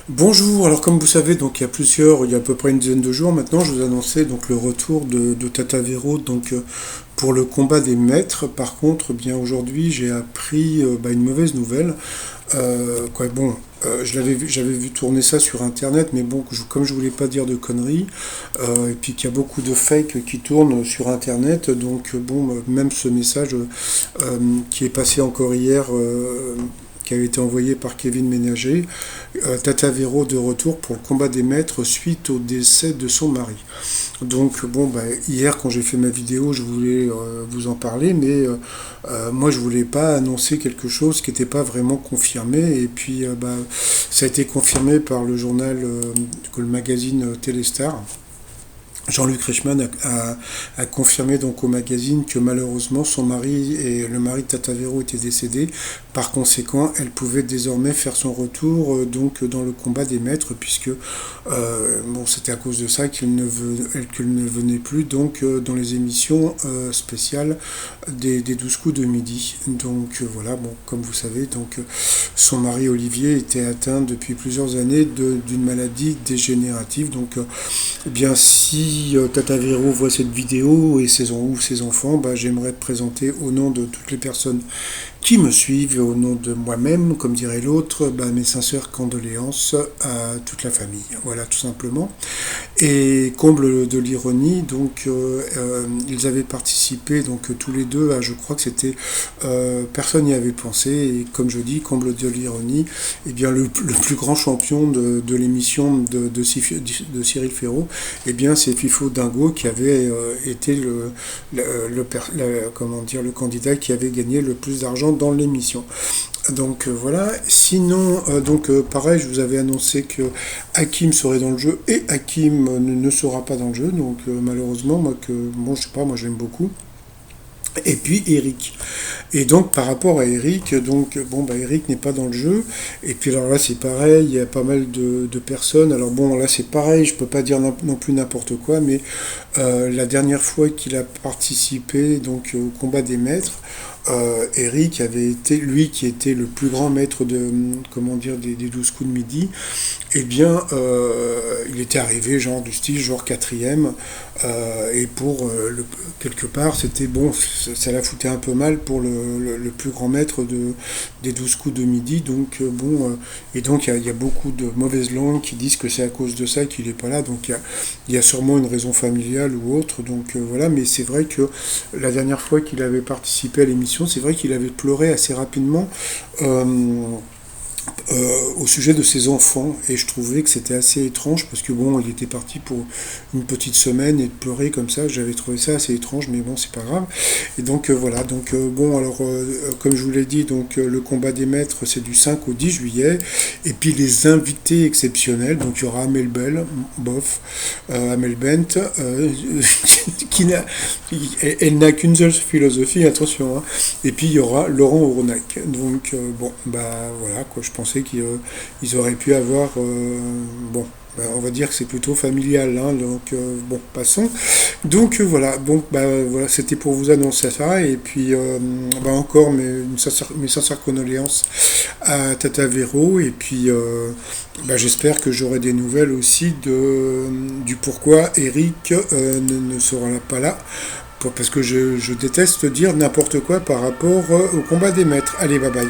Bonjour, alors comme vous savez, donc il y a à peu près une dizaine de jours maintenant, je vous annonçais donc le retour de Tata Vero pour le combat des maîtres. Par contre, bien aujourd'hui, j'ai appris une mauvaise nouvelle. J'avais vu tourner ça sur internet, mais bon, comme je voulais pas dire de conneries, et puis qu'il y a beaucoup de fake qui tournent sur internet, donc même ce message qui est passé encore hier. Qui avait été envoyé par Kevin Ménager, Tata Vero de retour pour le combat des maîtres suite au décès de son mari. Hier quand j'ai fait ma vidéo, je voulais vous en parler, mais moi je voulais pas annoncer quelque chose qui n'était pas vraiment confirmé, et puis ça a été confirmé par le journal, le magazine Téléstar. Jean-Luc Reichmann a confirmé donc au magazine que malheureusement son mari et le mari de Tata Vero étaient décédés. Par conséquent, elle pouvait désormais faire son retour dans le combat des maîtres, puisque c'était à cause de ça qu'elle ne venait plus dans les émissions spéciales des 12 coups de midi. Voilà, bon, comme vous savez, son mari Olivier était atteint depuis plusieurs années d'une maladie dégénérative. Eh bien, si Tata Vero voit cette vidéo ou ses enfants, j'aimerais présenter au nom de toutes les personnes qui me suivent, au nom de moi-même, comme dirait l'autre, mes sincères condoléances à toute la famille. Voilà, tout simplement. Et comble de l'ironie, ils avaient participé tous les deux je crois que c'était personne n'y avait pensé, et comme je dis, comble de l'ironie, eh bien le plus grand champion de l'émission de Cyril Ferraud, eh bien c'est Fifo Dingo qui avait été le candidat qui avait gagné le plus d'argent dans l'émission. Voilà. Sinon, pareil, je vous avais annoncé que Hakim serait dans le jeu et Hakim ne sera pas dans le jeu. Malheureusement, je sais pas, moi j'aime beaucoup. Et puis Eric. Et donc par rapport à Eric, Eric n'est pas dans le jeu. Et puis alors là c'est pareil, il y a pas mal de personnes. Alors bon là c'est pareil, je peux pas dire non plus n'importe quoi, mais la dernière fois qu'il a participé au combat des maîtres, Eric avait été, lui qui était le plus grand maître des 12 coups de midi, eh bien il était arrivé genre quatrième, et quelque part c'était bon, ça la foutait un peu mal pour le plus grand maître des 12 coups de midi, et donc il y a beaucoup de mauvaises langues qui disent que c'est à cause de ça qu'il n'est pas là, il y a sûrement une raison familiale ou autre, voilà, mais c'est vrai que la dernière fois qu'il avait participé à l'émission, c'est vrai qu'il avait pleuré assez rapidement au sujet de ses enfants, et je trouvais que c'était assez étrange parce que bon, il était parti pour une petite semaine et de pleurer comme ça, j'avais trouvé ça assez étrange, mais bon, c'est pas grave. Et voilà, comme je vous l'ai dit, le combat des maîtres c'est du 5 au 10 juillet, et puis les invités exceptionnels, il y aura Amel Bent, elle n'a qu'une seule philosophie, attention, hein. Et puis il y aura Laurent Ournac. Voilà quoi, je pensais qu'ils auraient pu avoir on va dire que c'est plutôt familial, hein, passons. Voilà, voilà, c'était pour vous annoncer ça, et puis encore mes sincères condoléances à Tata Vero, et puis j'espère que j'aurai des nouvelles aussi du pourquoi Eric ne sera pas là, parce que je déteste dire n'importe quoi par rapport au combat des maîtres. Allez, bye bye.